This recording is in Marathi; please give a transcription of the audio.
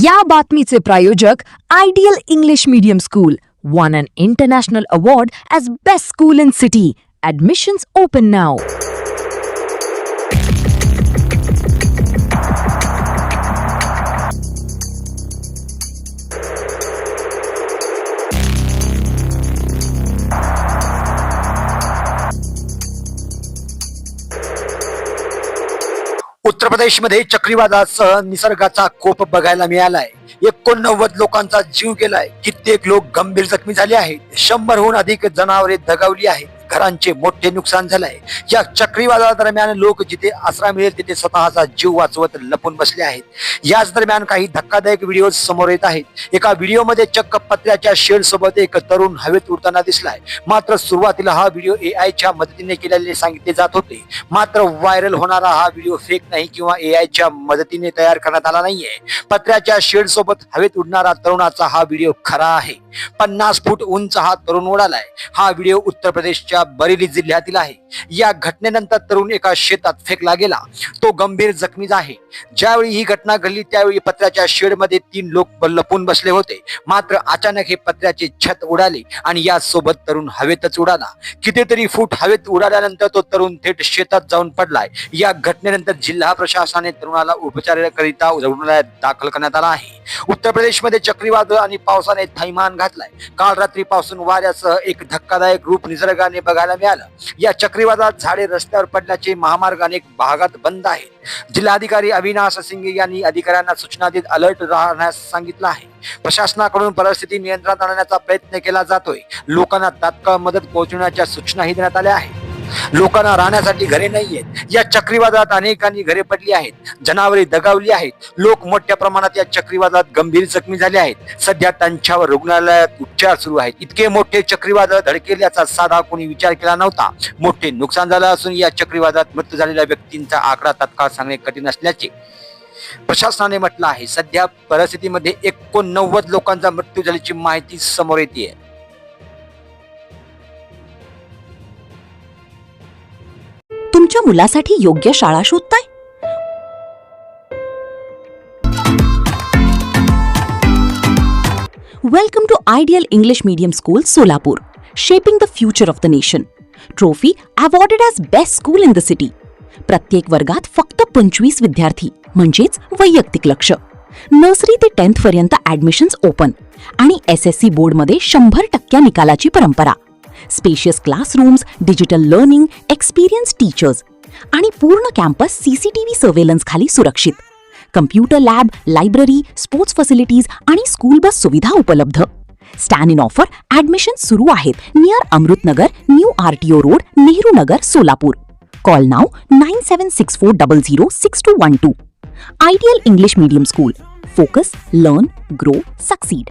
या बातमीचे प्रायोजक ideal English medium school won an international award as best school in city. Admissions open now. उत्तर प्रदेशमध्ये चक्रीवादळासह निसर्गाचा कोप बघायला मिळालाय. 89 लोकांचा जीव गेलाय. कित्येक लोक गंभीर जखमी झाले आहेत. 100हून अधिक जनावरे दगावली आहेत. घरांचे मोठे नुकसान झालंय. या चक्रीवादळादरम्यान लोक जिथे आसरा मिळेल तिथे स्वतःचा जीव वाचवत लपून बसले आहेत. याच दरम्यान काही धक्कादायक व्हिडिओ समोर येत आहेत. एका व्हिडिओमध्ये चक्क पत्र्याच्या शेड सोबत एक तरुण हवेत उडताना दिसलाय. मात्र सुरुवातीला हा व्हिडिओ AI च्या मदतीने केल्याचे सांगितले जात होते. मात्र व्हायरल होणारा हा व्हिडिओ फेक नाही किंवा AI च्या मदतीने तयार करण्यात आला नाहीये. पत्र्याच्या शेड सोबत हवेत उडणारा तरुणाचा हा व्हिडिओ खरा आहे. 50 फूट उंच हा तरुण उडालाय. हा व्हिडिओ उत्तर प्रदेशच्या बरेली जिल्ह्यातील आहे. या घटनेनंतर तरुण एका शेतात फेकला गेला. तो गंभीर जखमी आहे. ज्यावेळी ही घटना घडली त्यावेळी पत्र्याच्या शेडमध्ये 3 लोक लपून बसले होते. मात्र अचानक हे पत्र्याचे छत उडाले आणि यासोबत तरुण हवेतच उडाला. कितीतरी फूट हवेत उडाल्यानंतर तो तरुण थेट शेतात जाऊन पडलाय. या घटनेनंतर जिल्हा प्रशासनाने तरुणाला उपचाराकरिता रुग्णालयात दाखल करण्यात आला आहे. उत्तर प्रदेशमध्ये चक्रीवादळ आणि पावसाने थैमान घातलाय. काल रात्रीपासून वाऱ्यासह एक धक्कादायक रूप निसर्गाने बघायला मिळालं. या चक्रीवादळात झाडे रस्त्यावर पडल्याचे महामार्ग अनेक भागात बंद आहेत. जिल्हाधिकारी अविनाश सिंघे यांनी अधिकाऱ्यांना सूचना देत अलर्ट राहण्यास सांगितलं आहे. प्रशासनाकडून परिस्थिती नियंत्रणात आणण्याचा प्रयत्न केला जातोय. लोकांना तात्काळ मदत पोहोचवण्याच्या सूचनाही देण्यात आल्या आहेत. लोकांना राहण्यासाठी घरे नाहीयेत. या चक्रीवादळात अनेकांनी घरे पडली आहेत. जनावरे दगावली आहेत. लोक मोठ्या प्रमाणात या चक्रीवादळात गंभीर जखमी झाले आहेत. सध्या त्यांच्यावर रुग्णालयात उपचार सुरू आहेत. इतके मोठे चक्रीवादळ धडकेल याचा साधा कोणी विचार केला नव्हता. मोठे नुकसान झालं असून या चक्रीवादळात मृत्यू झालेल्या व्यक्तींचा आकडा तात्काळ सांगणे कठीण असल्याचे प्रशासनाने म्हटलं आहे. सध्या परिस्थितीमध्ये 89 लोकांचा मृत्यू झाल्याची माहिती समोर येते. तुमच्या मुलासाठी योग्य शाळा शोधताय? Welcome to ideal English medium school Solapur, shaping the future of the nation. Trophy awarded as best school in the city. प्रत्येक वर्गात फक्त 25 विद्यार्थी म्हणजेच वैयक्तिक लक्ष. नर्सरी ते 10th पर्यंत ऍडमिशन्स ओपन आणि SSC बोर्डमध्ये 100% निकालाची परंपरा. Spacious classrooms, digital learning, experience teachers आणि पूर्ण कॅम्पस CCTV सर्वेलन्स खाली सुरक्षित. Computer lab, library, sports facilities आणि स्कूल बस सुविधा उपलब्ध. स्टँड इन ऑफर ऍडमिशन सुरू आहेत near Amrutnagar, new RTO road, Nehru Nagar, Solapur. Call now 9764006212. Ideal English medium school. Focus, learn, grow, succeed.